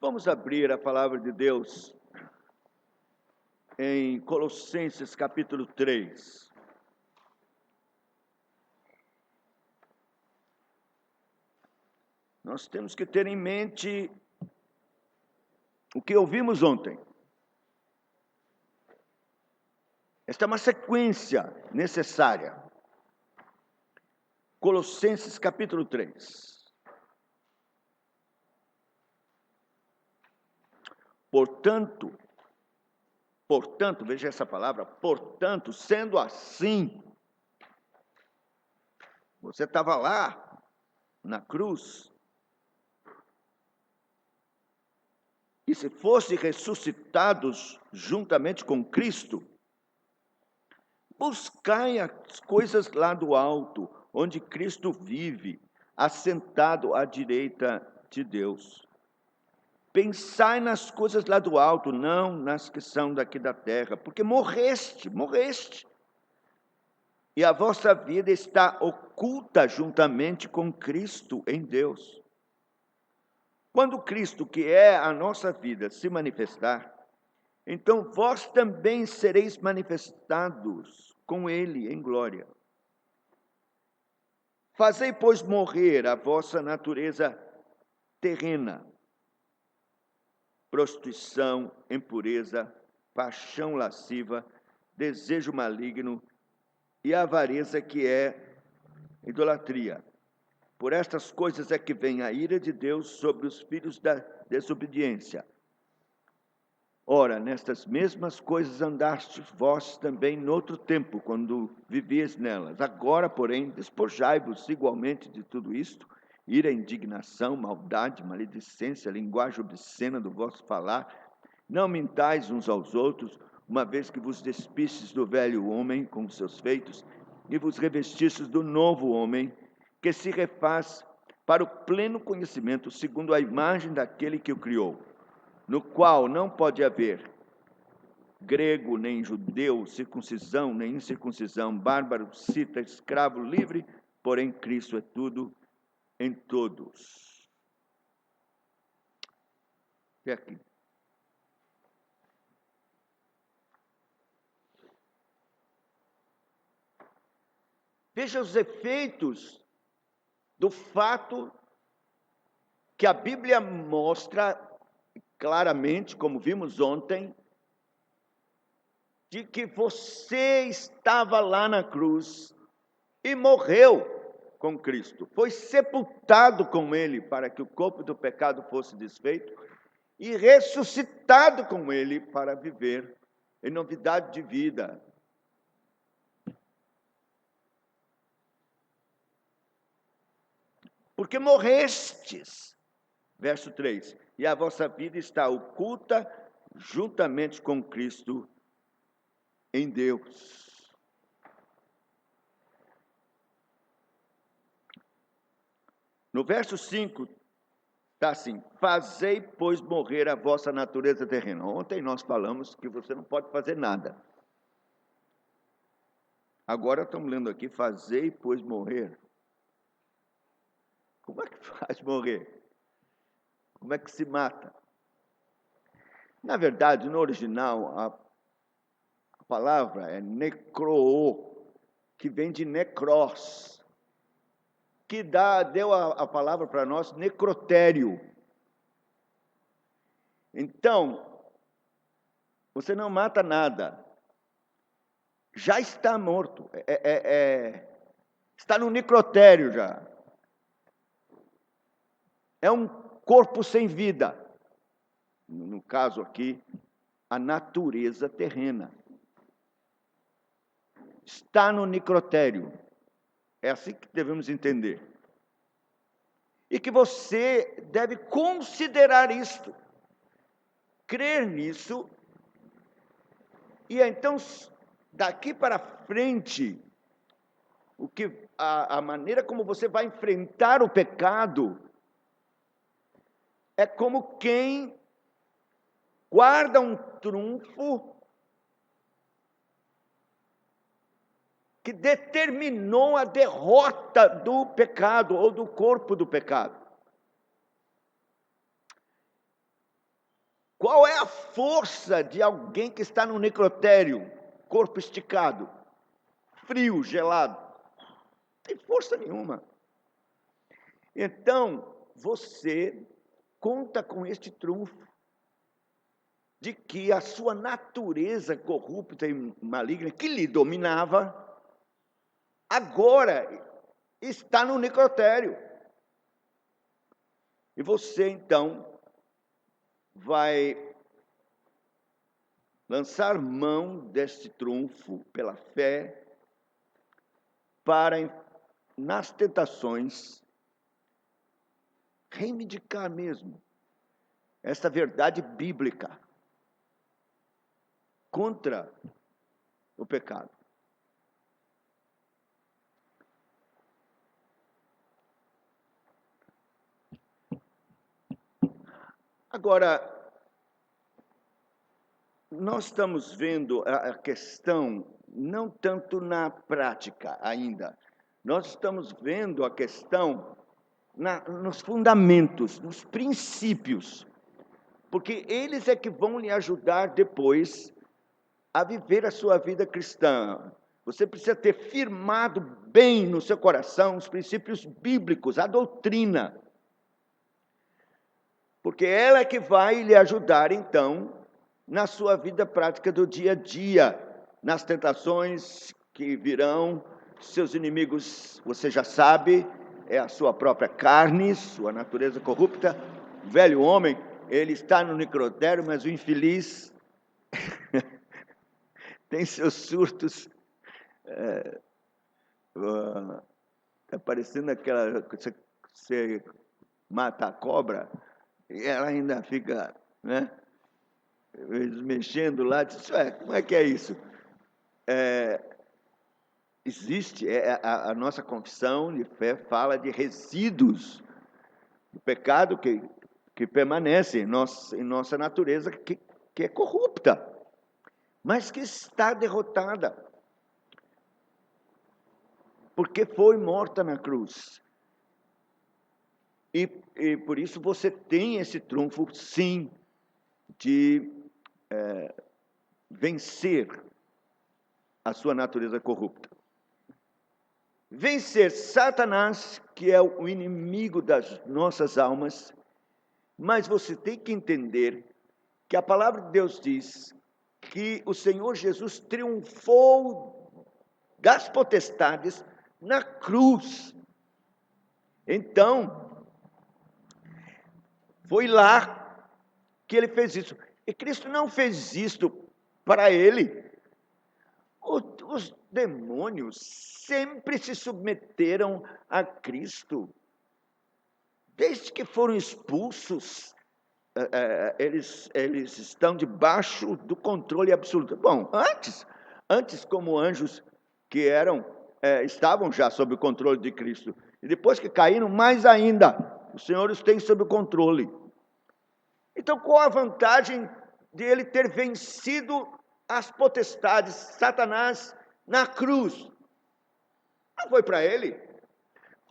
Vamos abrir a palavra de Deus em Colossenses capítulo 3. Nós temos que ter em mente o que ouvimos ontem. Esta é uma sequência necessária. Colossenses capítulo 3. Portanto, veja essa palavra, portanto, sendo assim, você estava lá na cruz, e se fosse ressuscitados juntamente com Cristo, buscai as coisas lá do alto, onde Cristo vive, assentado à direita de Deus. Pensai nas coisas lá do alto, não nas que são daqui da terra, porque morreste. E a vossa vida está oculta juntamente com Cristo em Deus. Quando Cristo, que é a nossa vida, se manifestar, então vós também sereis manifestados com Ele em glória. Fazei, pois, morrer a vossa natureza terrena, prostituição, impureza, paixão lasciva, desejo maligno e avareza, que é idolatria. Por estas coisas é que vem a ira de Deus sobre os filhos da desobediência. Ora, nestas mesmas coisas andastes vós também noutro tempo, quando vivias nelas. Agora, porém, despojai-vos igualmente de tudo isto: ira, indignação, maldade, maledicência, linguagem obscena do vosso falar. Não mintais uns aos outros, uma vez que vos despistes do velho homem com os seus feitos, e vos revestistes do novo homem, que se refaz para o pleno conhecimento, segundo a imagem daquele que o criou, no qual não pode haver grego nem judeu, circuncisão nem incircuncisão, bárbaro, cita, escravo, livre, porém Cristo é tudo em todos. Até aqui. Veja os efeitos do fato que a Bíblia mostra claramente, como vimos ontem, de que você estava lá na cruz e morreu com Cristo. Foi sepultado com Ele para que o corpo do pecado fosse desfeito e ressuscitado com Ele para viver em novidade de vida. Porque morrestes. Verso 3. E a vossa vida está oculta juntamente com Cristo em Deus. No verso 5, está assim: fazei, pois, morrer a vossa natureza terrena. Ontem nós falamos que você não pode fazer nada. Agora estamos lendo aqui: fazei, pois, morrer. Como é que faz morrer? Como é que se mata? Na verdade, no original, a palavra é necroo, que vem de necros, que deu a palavra para nós necrotério. Então, você não mata nada. Já está morto. Está no necrotério já. É um corpo sem vida. No caso aqui, a natureza terrena. Está no necrotério. É assim que devemos entender. E que você deve considerar isto, crer nisso, e então, daqui para frente, a maneira como você vai enfrentar o pecado é como quem guarda um trunfo que determinou a derrota do pecado ou do corpo do pecado. Qual é a força de alguém que está no necrotério, corpo esticado, frio, gelado? Não tem força nenhuma. Então, você conta com este trunfo de que a sua natureza corrupta e maligna, que lhe dominava, agora está no necrotério. E você, então, vai lançar mão deste trunfo pela fé para, nas tentações, reivindicar mesmo esta verdade bíblica contra o pecado. Agora, nós estamos vendo a questão não tanto na prática ainda. Nós estamos vendo a questão nos fundamentos, nos princípios, porque eles é que vão lhe ajudar depois a viver a sua vida cristã. Você precisa ter firmado bem no seu coração os princípios bíblicos, a doutrina, porque ela é que vai lhe ajudar, então, na sua vida prática do dia a dia, nas tentações que virão, seus inimigos, você já sabe, é a sua própria carne, sua natureza corrupta, o velho homem, ele está no necrotério, mas o infeliz tem seus surtos, está parecendo aquela, você mata a cobra, e ela ainda fica, né, mexendo lá, diz, como é que é isso? Existe, a nossa confissão de fé fala de resíduos do pecado que permanece em nossa natureza, que é corrupta, mas que está derrotada, porque foi morta na cruz. E por isso você tem esse trunfo, sim, de vencer a sua natureza corrupta. Vencer Satanás, que é o inimigo das nossas almas, mas você tem que entender que a palavra de Deus diz que o Senhor Jesus triunfou das potestades na cruz. Então, foi lá que ele fez isso. E Cristo não fez isto para ele. Os demônios sempre se submeteram a Cristo. Desde que foram expulsos, eles estão debaixo do controle absoluto. Bom, antes como anjos que estavam já sob o controle de Cristo. E depois que caíram, mais ainda, o Senhor os tem sob o controle. Então, qual a vantagem de ele ter vencido as potestades, Satanás, na cruz? Não foi para ele,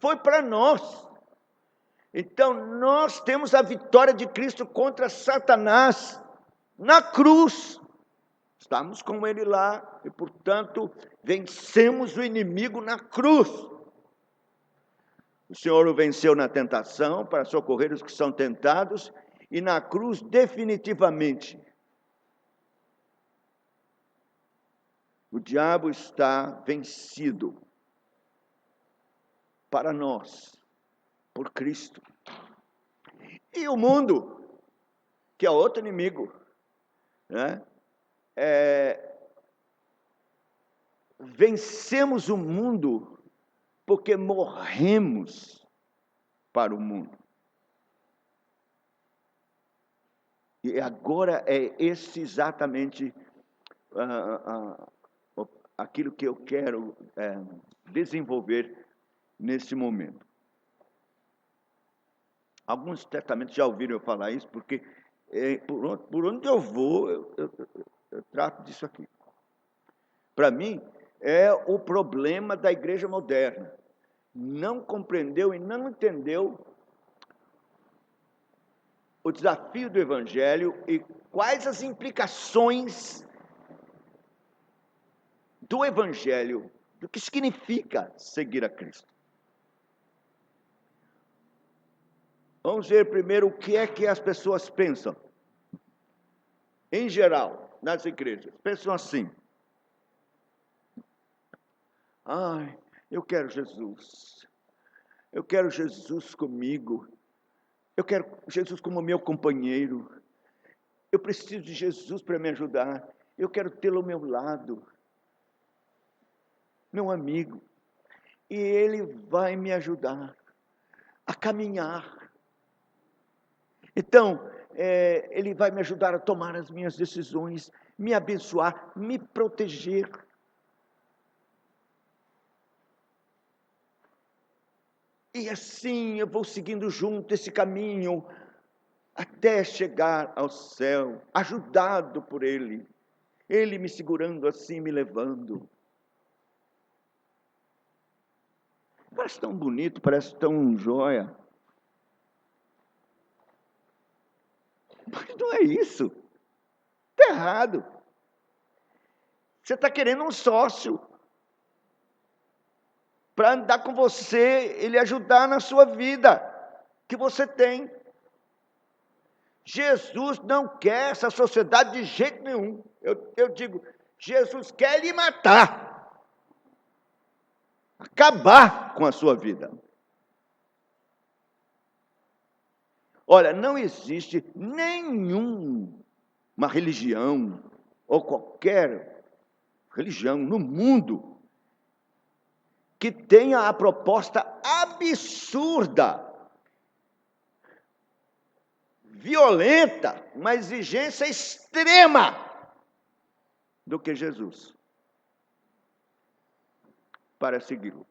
foi para nós. Então, nós temos a vitória de Cristo contra Satanás na cruz. Estamos com ele lá e, portanto, vencemos o inimigo na cruz. O Senhor o venceu na tentação para socorrer os que são tentados e na cruz definitivamente. O diabo está vencido para nós, por Cristo. E o mundo, que é outro inimigo, né? Vencemos o mundo porque morremos para o mundo. E agora é esse exatamente aquilo que eu quero desenvolver nesse momento. Alguns certamente já ouviram eu falar isso, porque por onde eu vou, eu trato disso aqui. Para mim, é o problema da igreja moderna. Não compreendeu e não entendeu o desafio do Evangelho e quais as implicações do Evangelho, do que significa seguir a Cristo. Vamos ver primeiro o que é que as pessoas pensam. Em geral, nas igrejas, pensam assim: ai, eu quero Jesus. Eu quero Jesus comigo. Eu quero Jesus como meu companheiro. Eu preciso de Jesus para me ajudar. Eu quero tê-lo ao meu lado. Meu amigo. E ele vai me ajudar a caminhar. Então, ele vai me ajudar a tomar as minhas decisões, me abençoar, me proteger. E assim eu vou seguindo junto esse caminho até chegar ao céu, ajudado por Ele. Ele me segurando assim, me levando. Parece tão bonito, parece tão joia. Mas não é isso. Está errado. Você está querendo um sócio para andar com você, ele ajudar na sua vida que você tem. Jesus não quer essa sociedade de jeito nenhum. Eu digo, Jesus quer lhe matar, acabar com a sua vida. Olha, não existe nenhuma religião ou qualquer religião no mundo que tenha a proposta absurda, violenta, uma exigência extrema do que Jesus para segui-lo.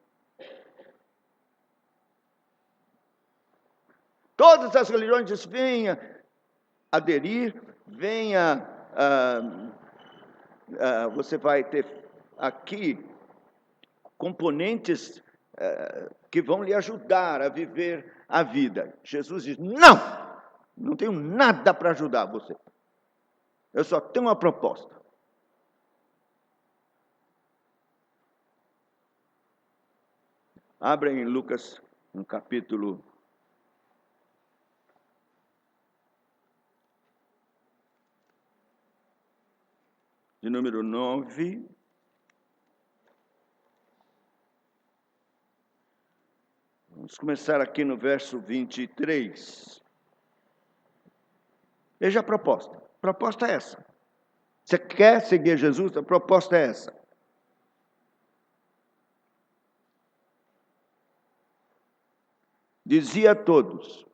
Todas as religiões dizem: venha aderir, venha, você vai ter aqui componentes que vão lhe ajudar a viver a vida. Jesus diz: não tenho nada para ajudar você. Eu só tenho uma proposta. Abra em Lucas, no capítulo 9. Vamos começar aqui no verso 23. Veja a proposta. A proposta é essa. Você quer seguir Jesus? A proposta é essa. Dizia a todos: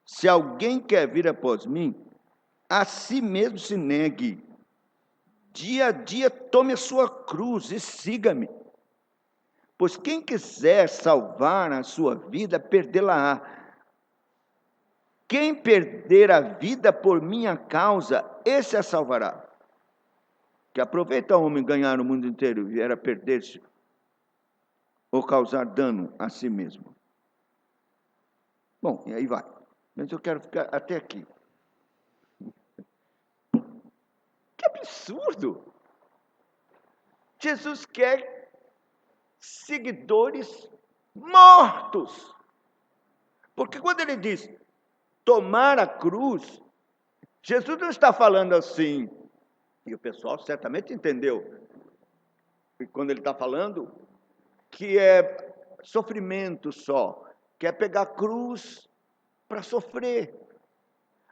se alguém quer vir após mim, a si mesmo se negue. Dia a dia tome a sua cruz e siga-me. Pois quem quiser salvar a sua vida, perdê-la-á. Quem perder a vida por minha causa, esse a salvará. Que aproveita o homem ganhar o mundo inteiro e vier a perder-se ou causar dano a si mesmo. Bom, e aí vai. Mas eu quero ficar até aqui. Que absurdo! Jesus quer seguidores mortos. Porque quando ele diz tomar a cruz, Jesus não está falando assim, e o pessoal certamente entendeu, e quando ele está falando, que é sofrimento só, que é pegar a cruz para sofrer.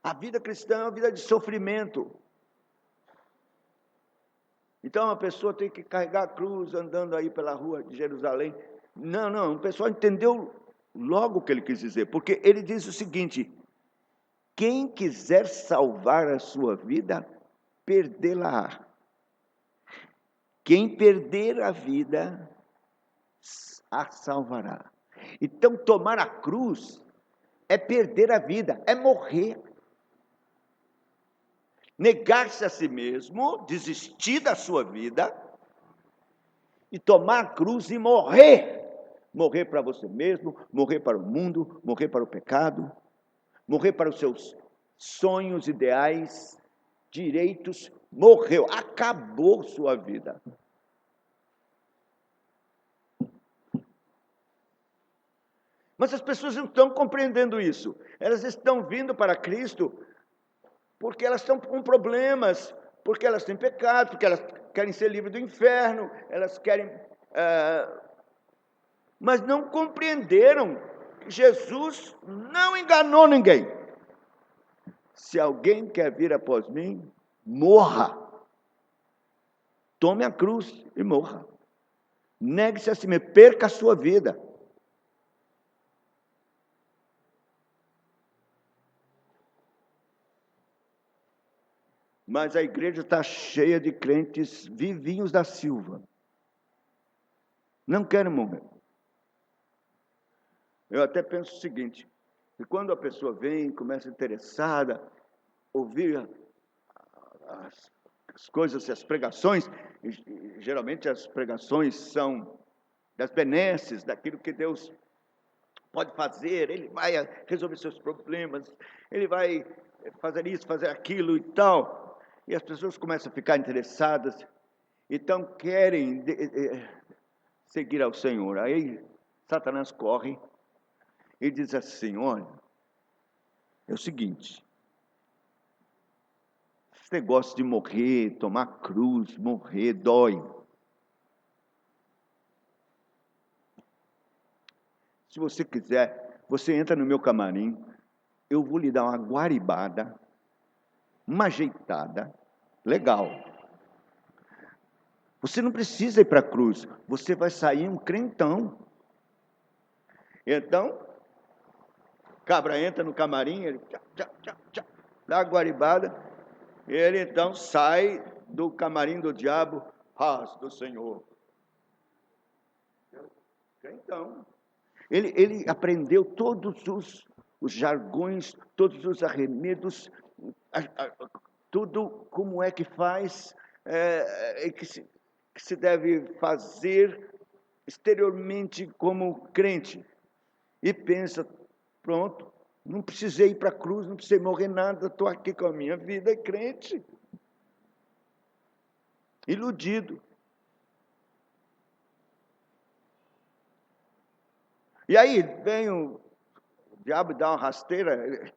A vida cristã é uma vida de sofrimento. Então a pessoa tem que carregar a cruz andando aí pela rua de Jerusalém. Não, o pessoal entendeu logo o que ele quis dizer, porque ele diz o seguinte: quem quiser salvar a sua vida, perdê-la-á. Quem perder a vida, a salvará. Então, tomar a cruz é perder a vida, é morrer. Negar-se a si mesmo, desistir da sua vida, e tomar a cruz e morrer. Morrer para você mesmo, morrer para o mundo, morrer para o pecado, morrer para os seus sonhos, ideais, direitos, morreu, acabou sua vida. Mas as pessoas não estão compreendendo isso. Elas estão vindo para Cristo porque elas estão com problemas, porque elas têm pecado, porque elas querem ser livres do inferno, elas querem... mas não compreenderam que Jesus não enganou ninguém. Se alguém quer vir após mim, morra. Tome a cruz e morra. Negue-se a si mesmo, perca a sua vida. Mas a igreja está cheia de crentes vivinhos da Silva. Não querem morrer. Eu até penso o seguinte, que quando a pessoa vem, começa interessada, ouvir as coisas, as pregações, e geralmente as pregações são das benesses, daquilo que Deus pode fazer, Ele vai resolver seus problemas, Ele vai fazer isso, fazer aquilo e tal. E as pessoas começam a ficar interessadas, então querem seguir ao Senhor. Aí Satanás corre e diz assim, olha, é o seguinte, esse negócio de morrer, tomar cruz, morrer, dói. Se você quiser, você entra no meu camarim, eu vou lhe dar uma guaribada, uma ajeitada, legal. Você não precisa ir para a cruz, você vai sair um crentão. Então, cabra entra no camarim, ele dá a guaribada, ele então sai do camarim do diabo, paz do Senhor. Crentão. Ele aprendeu todos os jargões, todos os arremedos, tudo como é que faz, que se deve fazer exteriormente como crente. E pensa, pronto, não precisei ir para a cruz, não precisei morrer nada, estou aqui com a minha vida, crente. Iludido. E aí vem o diabo dá uma rasteira,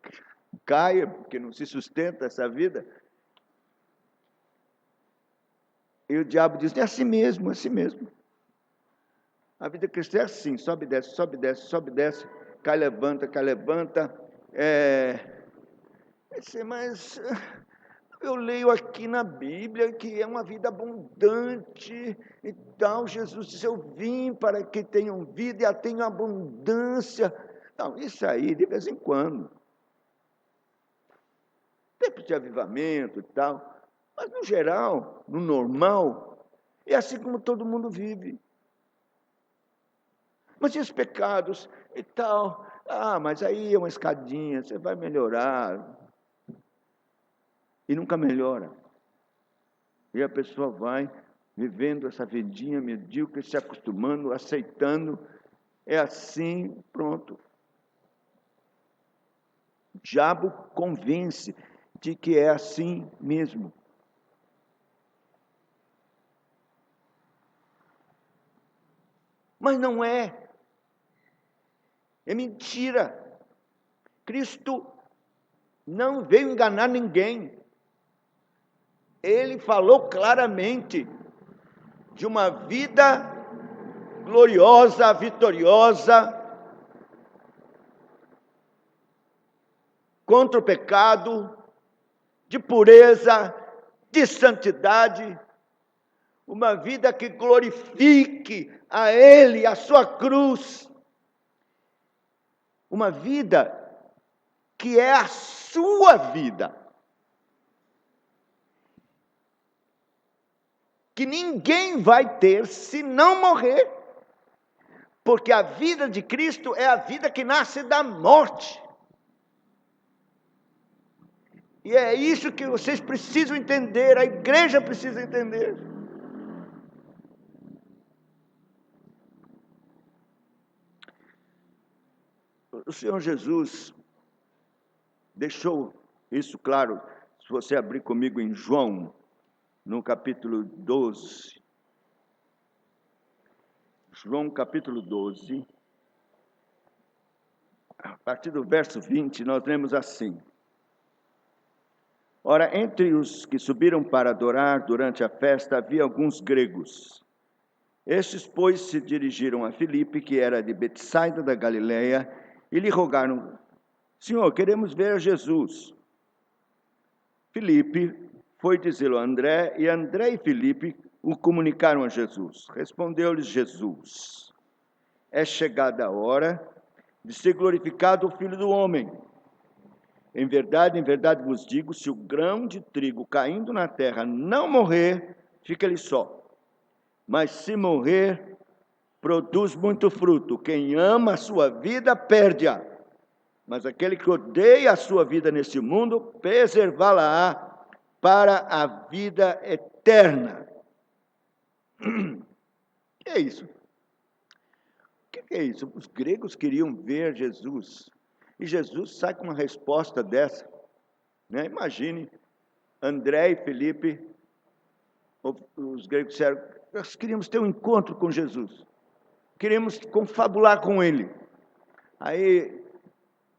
cai, porque não se sustenta essa vida. E o diabo diz, é assim mesmo, é assim mesmo. A vida cristã é assim, sobe, desce, sobe, desce, sobe, desce, cai, levanta, mas eu leio aqui na Bíblia que é uma vida abundante e tal. Jesus disse, eu vim para que tenham vida e a tenham abundância. Não, isso aí de vez em quando. Tempo de avivamento e tal. Mas no geral, no normal, é assim como todo mundo vive. Mas e os pecados e tal? Ah, mas aí é uma escadinha, você vai melhorar. E nunca melhora. E a pessoa vai vivendo essa vidinha medíocre, se acostumando, aceitando. É assim, pronto. O diabo convence de que é assim mesmo. Mas não é. É mentira. Cristo não veio enganar ninguém. Ele falou claramente de uma vida gloriosa, vitoriosa, contra o pecado, de pureza, de santidade, uma vida que glorifique a Ele, a sua cruz, uma vida que é a sua vida, que ninguém vai ter se não morrer, porque a vida de Cristo é a vida que nasce da morte. E é isso que vocês precisam entender, a igreja precisa entender. O Senhor Jesus, deixou isso claro. Se você abrir comigo em João, no capítulo 12. João, capítulo 12. A partir do verso 20, nós lemos assim: Ora, entre os que subiram para adorar durante a festa, havia alguns gregos. Estes, pois, se dirigiram a Filipe, que era de Betsaida da Galileia, e lhe rogaram: Senhor, queremos ver Jesus. Filipe foi dizê-lo a André, e André e Filipe o comunicaram a Jesus. Respondeu-lhes Jesus: É chegada a hora de ser glorificado o Filho do Homem. Em verdade vos digo, se o grão de trigo caindo na terra não morrer, fica ele só. Mas se morrer, produz muito fruto. Quem ama a sua vida, perde-a. Mas aquele que odeia a sua vida neste mundo, preservá-la-á para a vida eterna. O que é isso? O que é isso? Os gregos queriam ver Jesus. E Jesus sai com uma resposta dessa. Né? Imagine, André e Filipe, os gregos disseram: nós queríamos ter um encontro com Jesus. Queríamos confabular com ele. Aí,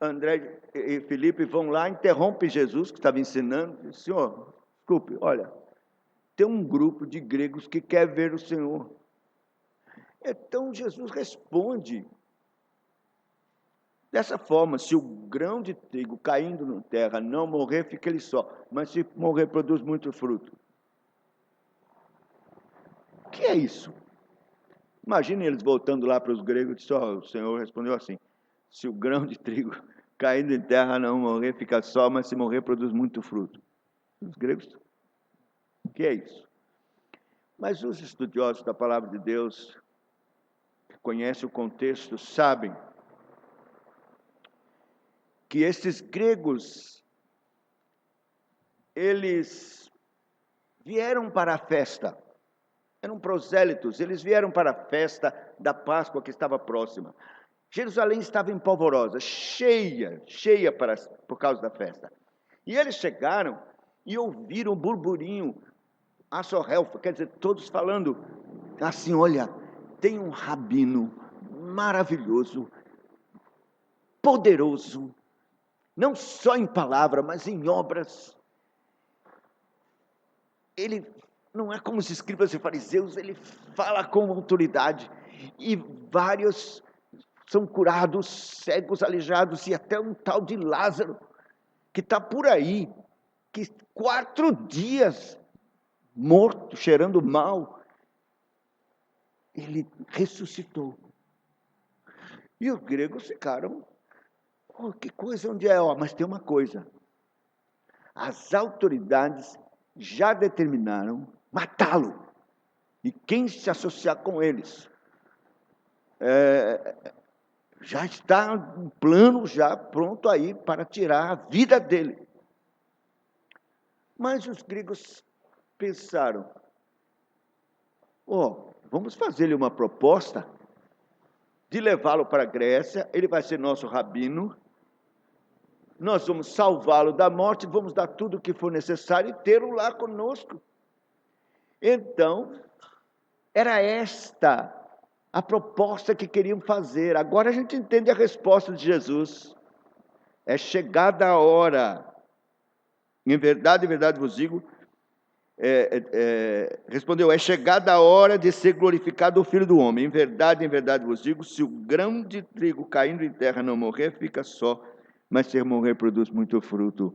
André e Filipe vão lá, interrompem Jesus, que estava ensinando, e diz: Senhor, desculpe, olha, tem um grupo de gregos que quer ver o Senhor. Então, Jesus responde dessa forma: se o grão de trigo caindo na terra não morrer, fica ele só, mas se morrer, produz muito fruto. O que é isso? Imaginem eles voltando lá para os gregos e dizendo: o Senhor respondeu assim: se o grão de trigo caindo em terra não morrer, fica só, mas se morrer, produz muito fruto. Os gregos, o que é isso? Mas os estudiosos da palavra de Deus, que conhecem o contexto, sabem que esses gregos, eles vieram para a festa, eram prosélitos, eles vieram para a festa da Páscoa que estava próxima. Jerusalém estava em polvorosa, cheia por causa da festa. E eles chegaram e ouviram o burburinho, a sorrelfa, quer dizer, todos falando assim: olha, tem um rabino maravilhoso, poderoso, não só em palavra, mas em obras. Ele não é como os escribas e fariseus, ele fala com autoridade, e vários são curados, cegos, aleijados, e até um tal de Lázaro, que está por aí, que 4 dias morto, cheirando mal, ele ressuscitou. E os gregos ficaram: oh, que coisa, onde é? Mas tem uma coisa: as autoridades já determinaram matá-lo, e quem se associar com eles já está um plano já pronto aí para tirar a vida dele. Mas os gregos pensaram: vamos fazer-lhe uma proposta de levá-lo para a Grécia, ele vai ser nosso rabino, nós vamos salvá-lo da morte, vamos dar tudo o que for necessário e tê-lo lá conosco. Então, era esta a proposta que queriam fazer. Agora a gente entende a resposta de Jesus: é chegada a hora. Em verdade vos digo, respondeu: é chegada a hora de ser glorificado o Filho do Homem. Em verdade vos digo, se o grão de trigo caindo em terra não morrer, fica só, mas se morrer, produz muito fruto.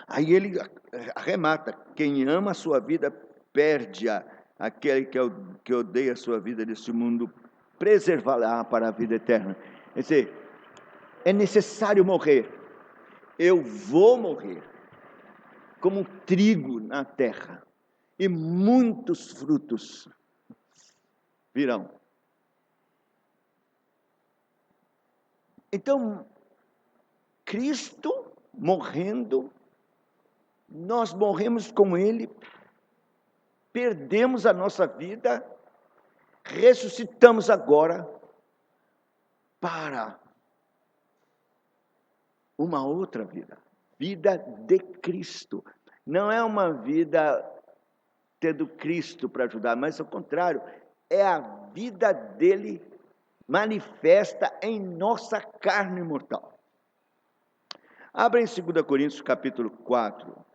Aí ele arremata: quem ama a sua vida, perde-a. Aquele que odeia a sua vida neste mundo, preservá-la para a vida eterna. Quer dizer, é necessário morrer. Eu vou morrer como trigo na terra, e muitos frutos virão. Então, Cristo morrendo, nós morremos com Ele, perdemos a nossa vida, ressuscitamos agora para uma outra vida. Vida de Cristo. Não é uma vida tendo Cristo para ajudar, mas ao contrário, é a vida dele manifesta em nossa carne mortal. Abra em 2 Coríntios capítulo 4.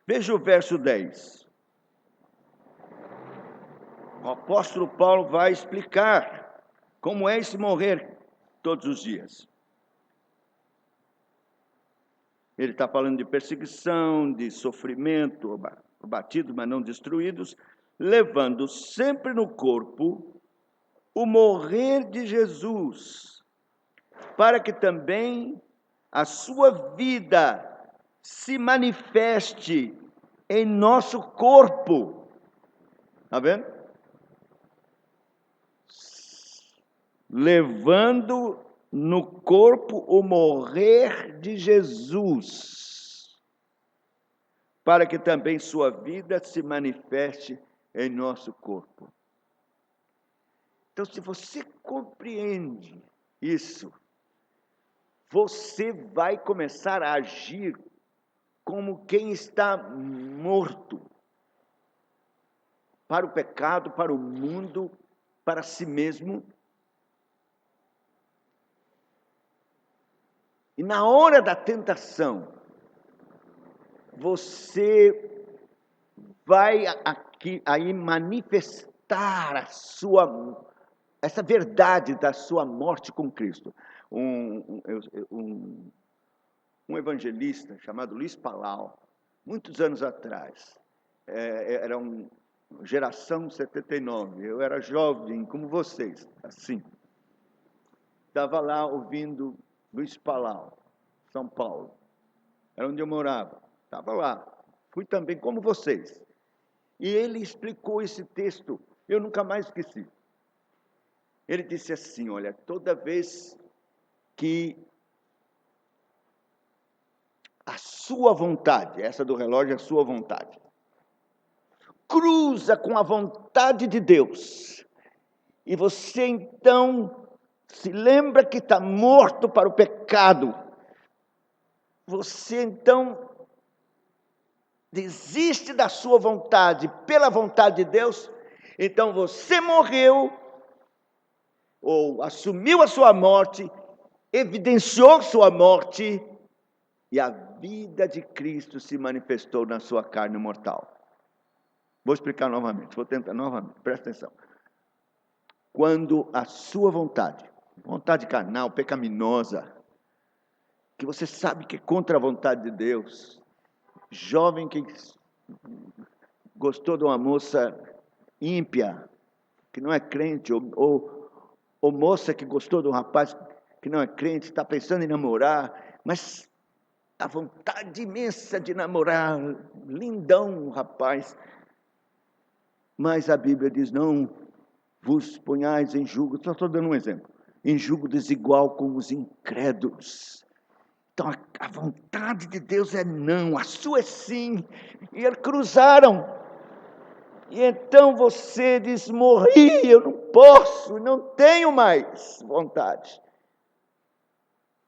Veja o verso 10. O apóstolo Paulo vai explicar como é esse morrer todos os dias. Ele está falando de perseguição, de sofrimento, abatidos, mas não destruídos, levando sempre no corpo o morrer de Jesus, para que também a sua vida se manifeste em nosso corpo. Está vendo? Levando no corpo o morrer de Jesus, para que também sua vida se manifeste em nosso corpo. Então, se você compreende isso, você vai começar a agir como quem está morto para o pecado, para o mundo, para si mesmo. E na hora da tentação, você vai aqui aí manifestar essa verdade da sua morte com Cristo. Um evangelista chamado Luiz Palau, muitos anos atrás, era geração 79, eu era jovem como vocês, assim. Estava lá ouvindo Luiz Palau, São Paulo, era onde eu morava, estava lá, fui também como vocês. E ele explicou esse texto, eu nunca mais esqueci. Ele disse assim, olha, toda vez que a sua vontade, essa do relógio é a sua vontade, cruza com a vontade de Deus, e você então se lembra que está morto para o pecado, você então desiste da sua vontade pela vontade de Deus, então você morreu, ou assumiu a sua morte, evidenciou sua morte, e a vida de Cristo se manifestou na sua carne mortal. Vou explicar novamente, vou tentar novamente, presta atenção. Quando a sua vontade carnal, pecaminosa, que você sabe que é contra a vontade de Deus, jovem que gostou de uma moça ímpia, que não é crente, ou moça que gostou de um rapaz que não é crente, está pensando em namorar, mas a vontade imensa de namorar, lindão o rapaz, mas a Bíblia diz, não vos ponhais em julgo, só estou dando um exemplo, em julgo desigual com os incrédulos. Então, a vontade de Deus é não, a sua é sim. E eles cruzaram. E então você diz, morri, eu não posso, não tenho mais vontade.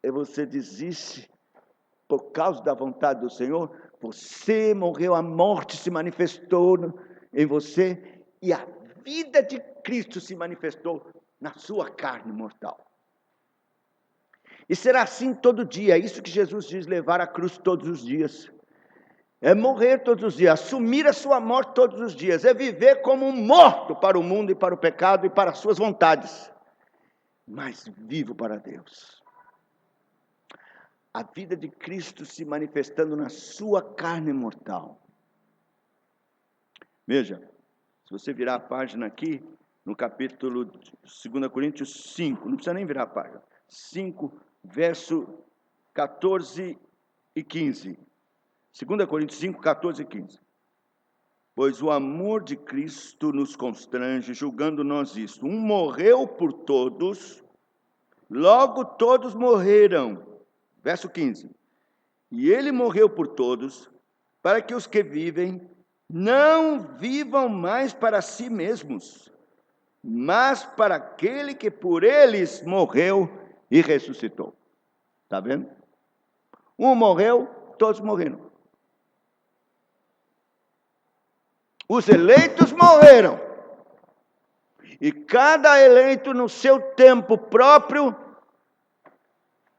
E você desiste por causa da vontade do Senhor. Você morreu, a morte se manifestou em você. E a vida de Cristo se manifestou na sua carne mortal. E será assim todo dia, é isso que Jesus diz, levar a cruz todos os dias. É morrer todos os dias, assumir a sua morte todos os dias, é viver como um morto para o mundo e para o pecado e para as suas vontades, mas vivo para Deus. A vida de Cristo se manifestando na sua carne mortal. Veja, se você virar a página aqui, no capítulo 2 Coríntios 5, não precisa nem virar a página, 5, verso 14 e 15. 2 Coríntios 5, 14 e 15. Pois o amor de Cristo nos constrange, julgando nós isto. Um morreu por todos, logo todos morreram. Verso 15. E ele morreu por todos, para que os que vivem não vivam mais para si mesmos, mas para aquele que por eles morreu e ressuscitou. Está vendo? Um morreu, todos morreram. Os eleitos morreram. E cada eleito no seu tempo próprio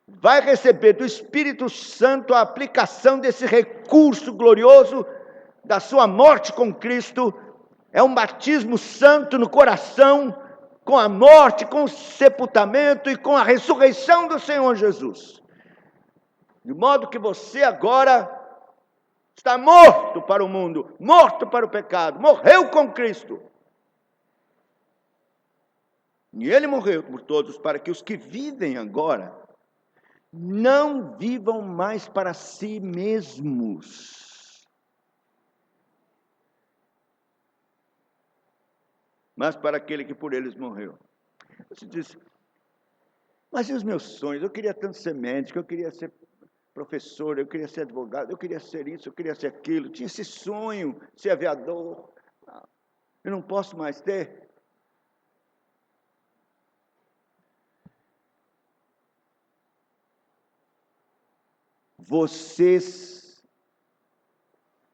vai receber do Espírito Santo a aplicação desse recurso glorioso da sua morte com Cristo. É um batismo santo no coração, com a morte, com o sepultamento e com a ressurreição do Senhor Jesus. De modo que você agora está morto para o mundo, morto para o pecado, morreu com Cristo. E Ele morreu por todos, para que os que vivem agora não vivam mais para si mesmos, mas para aquele que por eles morreu. Você diz, mas e os meus sonhos? Eu queria tanto ser médico, eu queria ser professor, eu queria ser advogado, eu queria ser isso, eu queria ser aquilo. Tinha esse sonho, ser aviador. Eu não posso mais ter. Vocês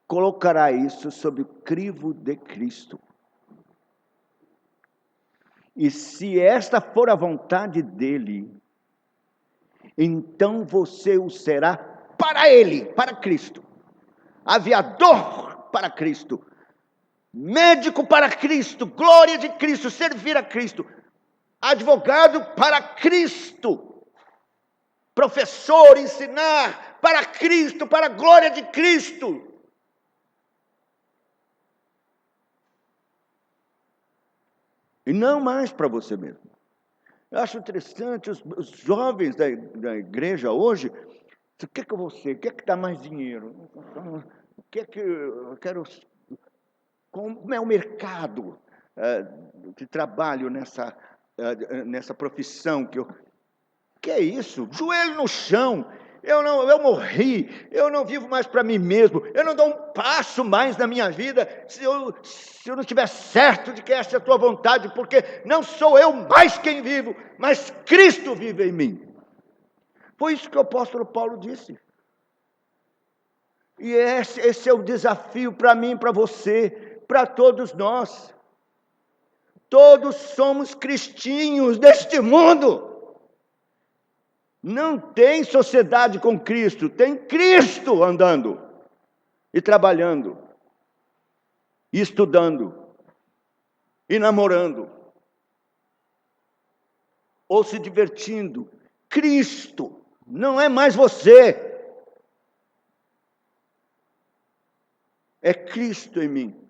colocará isso sob o crivo de Cristo. E se esta for a vontade dele, então você o será para ele, para Cristo. Aviador para Cristo. Médico para Cristo. Glória de Cristo. Servir a Cristo. Advogado para Cristo. Professor, ensinar para Cristo, para a glória de Cristo. E não mais para você mesmo. Eu acho interessante os jovens da igreja hoje. O que é que eu vou ser? O que é que dá mais dinheiro? O que é que eu quero? Como é o mercado de trabalho nessa profissão que eu... Que é isso? Joelho no chão. Eu morri. Eu não vivo mais para mim mesmo. Eu não dou um passo mais na minha vida se eu não estiver certo de que essa é a tua vontade, porque não sou eu mais quem vivo, mas Cristo vive em mim. Foi isso que o apóstolo Paulo disse. E esse é o desafio para mim, para você, para todos nós. Todos somos cristinhos deste mundo. Não tem sociedade com Cristo, tem Cristo andando e trabalhando, e estudando, e namorando, ou se divertindo. Cristo, não é mais você, é Cristo em mim.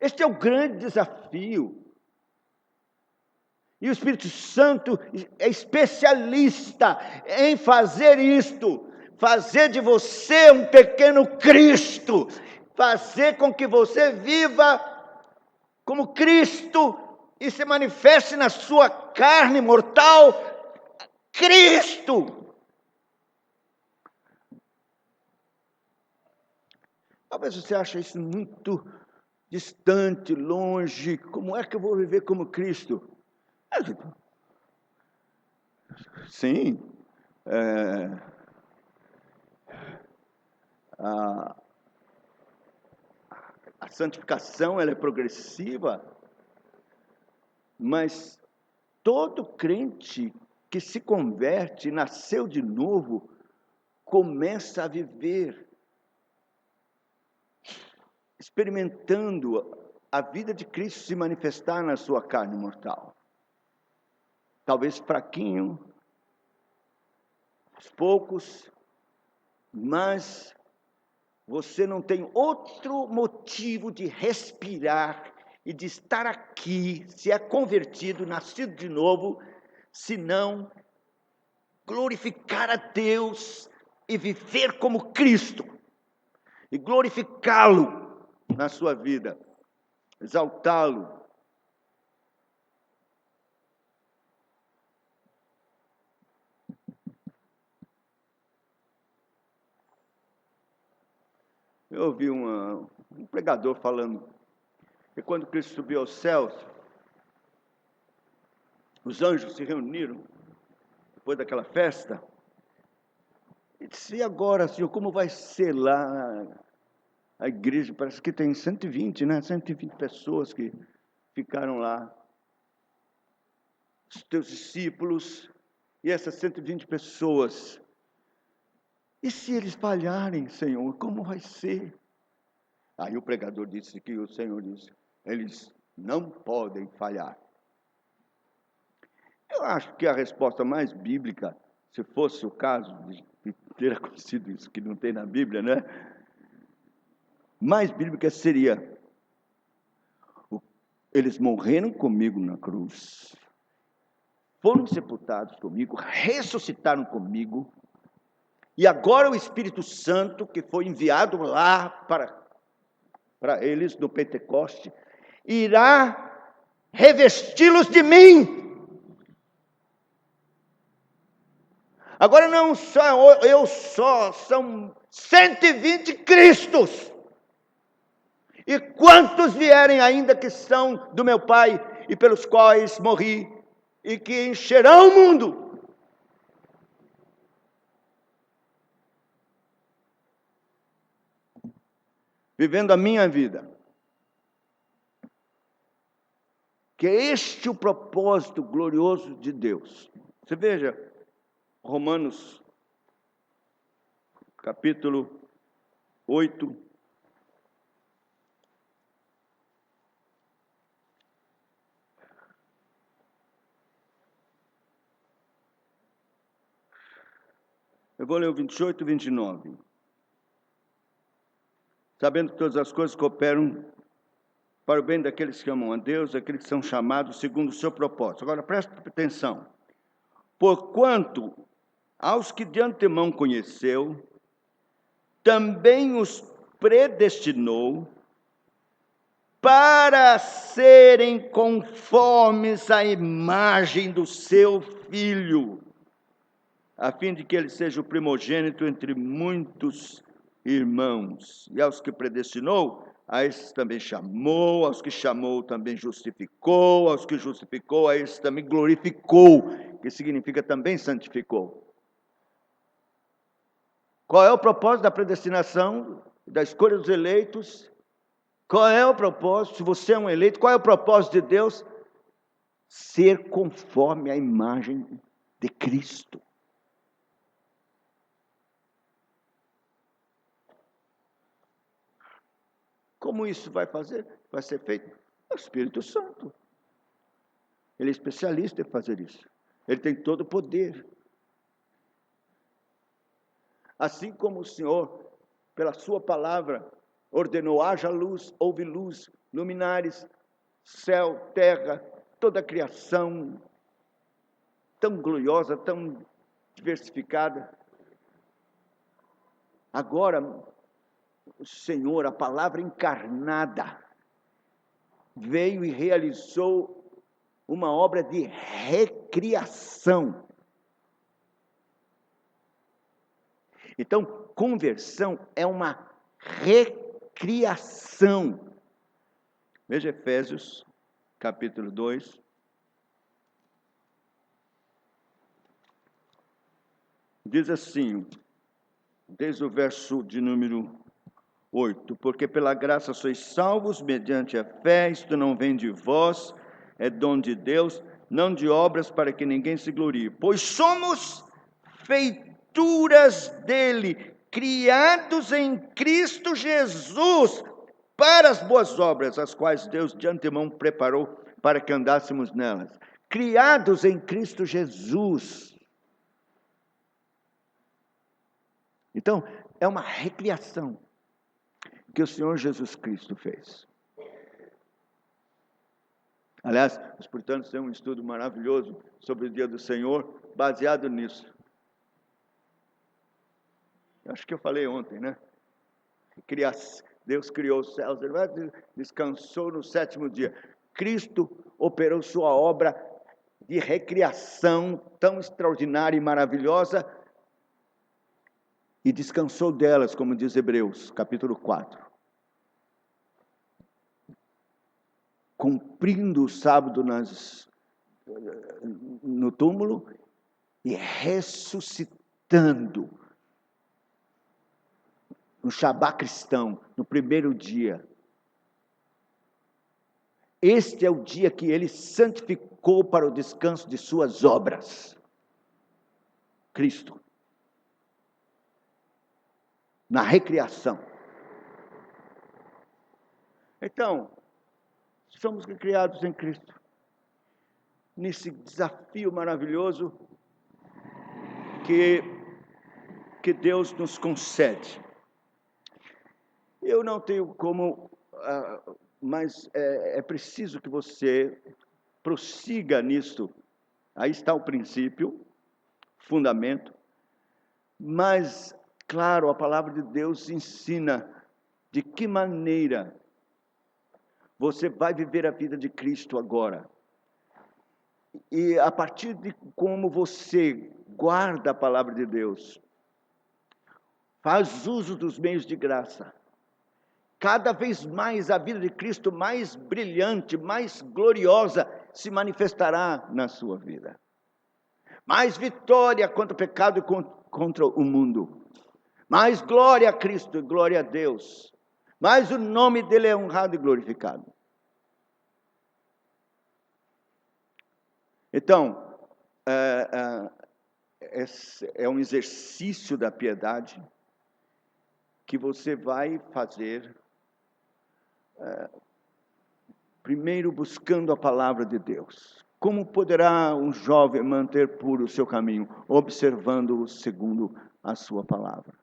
Este é o grande desafio. E o Espírito Santo é especialista em fazer isto, fazer de você um pequeno Cristo, fazer com que você viva como Cristo e se manifeste na sua carne mortal, Cristo. Talvez você ache isso muito distante, longe. Como é que eu vou viver como Cristo? Sim, a santificação ela é progressiva, mas todo crente que se converte, nasceu de novo, começa a viver, experimentando a vida de Cristo se manifestar na sua carne mortal. Talvez fraquinho, aos poucos, mas você não tem outro motivo de respirar e de estar aqui, se é convertido, nascido de novo, senão glorificar a Deus e viver como Cristo, e glorificá-lo na sua vida, exaltá-lo. Eu ouvi um pregador falando que quando Cristo subiu aos céus, os anjos se reuniram depois daquela festa e disse: e agora, Senhor, como vai ser lá a igreja? Parece que tem 120, né? 120 pessoas que ficaram lá, os teus discípulos, e essas 120 pessoas. E se eles falharem, Senhor, como vai ser? Aí o pregador disse que o Senhor disse: eles não podem falhar. Eu acho que a resposta mais bíblica, se fosse o caso de ter acontecido isso, que não tem na Bíblia, né? Mais bíblica seria: eles morreram comigo na cruz, foram sepultados comigo, ressuscitaram comigo, e agora o Espírito Santo, que foi enviado lá para eles no Pentecoste, irá revesti-los de mim. Agora não só eu só, são 120 Cristos. E quantos vierem ainda que são do meu Pai e pelos quais morri e que encherão o mundo. Vivendo a minha vida. Que é este o propósito glorioso de Deus. Você veja, Romanos, capítulo 8. Eu vou ler o 28 e 29. Sabendo que todas as coisas cooperam para o bem daqueles que amam a Deus, daqueles que são chamados segundo o seu propósito. Agora, preste atenção. Porquanto, aos que de antemão conheceu, também os predestinou para serem conformes à imagem do seu Filho, a fim de que ele seja o primogênito entre muitos irmãos. E aos que predestinou, a esses também chamou, aos que chamou também justificou, aos que justificou, a esses também glorificou, que significa também santificou. Qual é o propósito da predestinação, da escolha dos eleitos? Qual é o propósito? Se você é um eleito, qual é o propósito de Deus? Ser conforme a imagem de Cristo. Como isso vai fazer? Vai ser feito? O Espírito Santo. Ele é especialista em fazer isso. Ele tem todo o poder. Assim como o Senhor, pela sua palavra, ordenou: haja luz, houve luz, luminares, céu, terra, toda a criação tão gloriosa, tão diversificada. Agora, o Senhor, a palavra encarnada, veio e realizou uma obra de recriação. Então, conversão é uma recriação. Veja Efésios, capítulo 2. Diz assim, desde o verso de número 8: porque pela graça sois salvos mediante a fé, isto não vem de vós, é dom de Deus, não de obras para que ninguém se glorie, pois somos feituras dele, criados em Cristo Jesus, para as boas obras, as quais Deus de antemão preparou para que andássemos nelas. Criados em Cristo Jesus. Então, é uma recriação que o Senhor Jesus Cristo fez. Aliás, os puritanos têm um estudo maravilhoso sobre o dia do Senhor, baseado nisso. Acho que eu falei ontem, né? Deus criou os céus, ele descansou no sétimo dia. Cristo operou sua obra de recriação tão extraordinária e maravilhosa e descansou delas, como diz Hebreus, capítulo 4. cumprindo o sábado no túmulo e ressuscitando no Shabá cristão, no primeiro dia. Este é o dia que ele santificou para o descanso de suas obras. Cristo. Na recriação. Então, somos criados em Cristo. Nesse desafio maravilhoso que Deus nos concede. Eu não tenho como, mas é preciso que você prossiga nisso. Aí está o princípio, fundamento. Mas, claro, a palavra de Deus ensina de que maneira você vai viver a vida de Cristo agora. E a partir de como você guarda a palavra de Deus, faz uso dos meios de graça, cada vez mais a vida de Cristo mais brilhante, mais gloriosa se manifestará na sua vida. Mais vitória contra o pecado e contra o mundo. Mais glória a Cristo e glória a Deus. Mais o nome dele é honrado e glorificado. Então, é um exercício da piedade que você vai fazer, primeiro buscando a palavra de Deus. Como poderá um jovem manter puro o seu caminho? Observando-o segundo a sua palavra.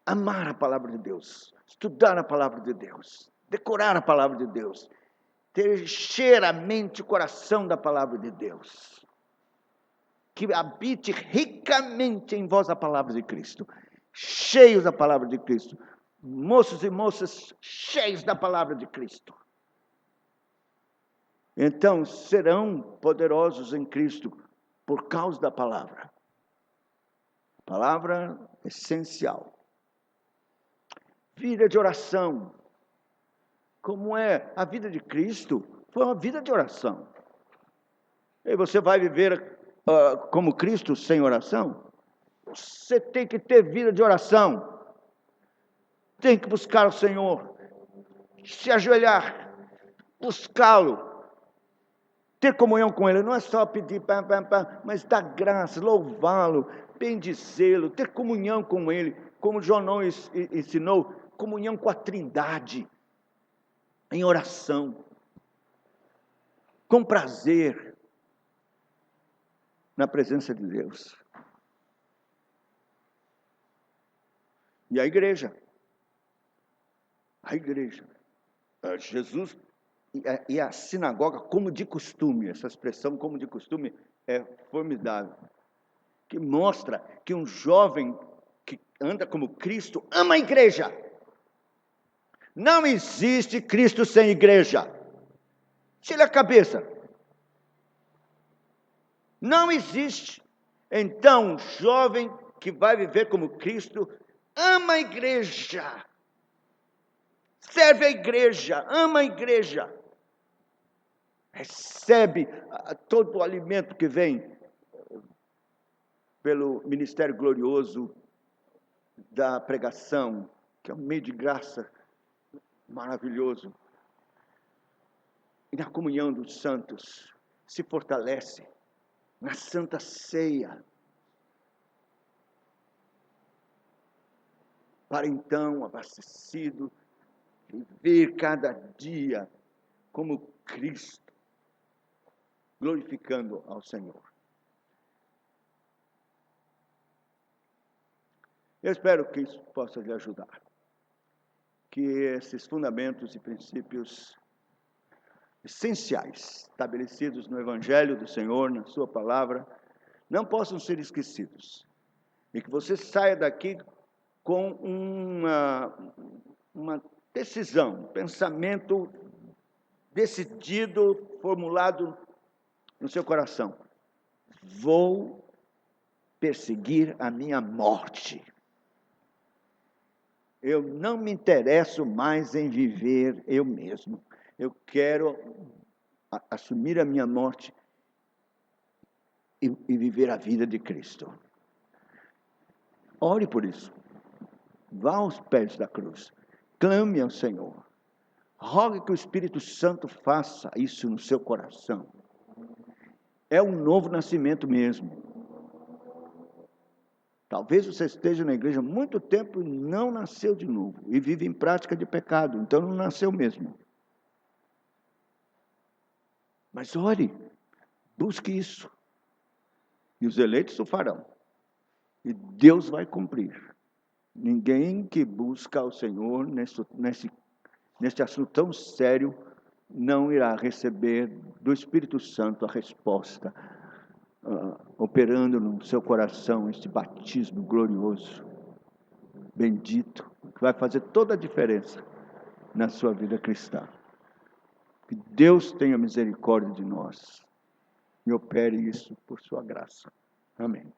Amar a palavra de Deus, estudar a palavra de Deus, decorar a palavra de Deus, encher a mente e o coração da palavra de Deus. Que habite ricamente em vós a palavra de Cristo. Cheios da palavra de Cristo. Moços e moças cheios da palavra de Cristo. Então, serão poderosos em Cristo por causa da palavra. Palavra essencial. Vida de oração. Como é a vida de Cristo? Foi uma vida de oração. E você vai viver como Cristo sem oração? Você tem que ter vida de oração. Tem que buscar o Senhor. Se ajoelhar. Buscá-lo. Ter comunhão com Ele. Não é só pedir, mas dar graça, louvá-lo, bendizê-lo, ter comunhão com Ele. Como João ensinou, comunhão com a Trindade. Em oração. Com prazer. Na presença de Deus. E a igreja. Jesus e a sinagoga como de costume. Essa expressão como de costume é formidável. Que mostra que um jovem que anda como Cristo ama a igreja. Não existe Cristo sem igreja. Tira a cabeça. Não existe. Então, um jovem que vai viver como Cristo, ama a igreja. Serve a igreja, ama a igreja. Recebe todo o alimento que vem pelo ministério glorioso da pregação, que é um meio de graça maravilhoso. E na comunhão dos santos, se fortalece. Na Santa Ceia, para então, abastecido, viver cada dia como Cristo, glorificando ao Senhor. Eu espero que isso possa lhe ajudar, que esses fundamentos e princípios essenciais, estabelecidos no Evangelho do Senhor, na sua palavra, não possam ser esquecidos. E que você saia daqui com uma decisão, um pensamento decidido, formulado no seu coração. Vou perseguir a minha morte. Eu não me interesso mais em viver eu mesmo. Eu quero assumir a minha morte e viver a vida de Cristo. Ore por isso. Vá aos pés da cruz. Clame ao Senhor. Rogue que o Espírito Santo faça isso no seu coração. É um novo nascimento mesmo. Talvez você esteja na igreja há muito tempo e não nasceu de novo. E vive em prática de pecado. Então não nasceu mesmo. Mas ore. Busque isso. E os eleitos o farão. E Deus vai cumprir. Ninguém que busca ao Senhor nesse assunto tão sério não irá receber do Espírito Santo a resposta, operando no seu coração este batismo glorioso, bendito, que vai fazer toda a diferença na sua vida cristã. Que Deus tenha misericórdia de nós e opere isso por sua graça. Amém.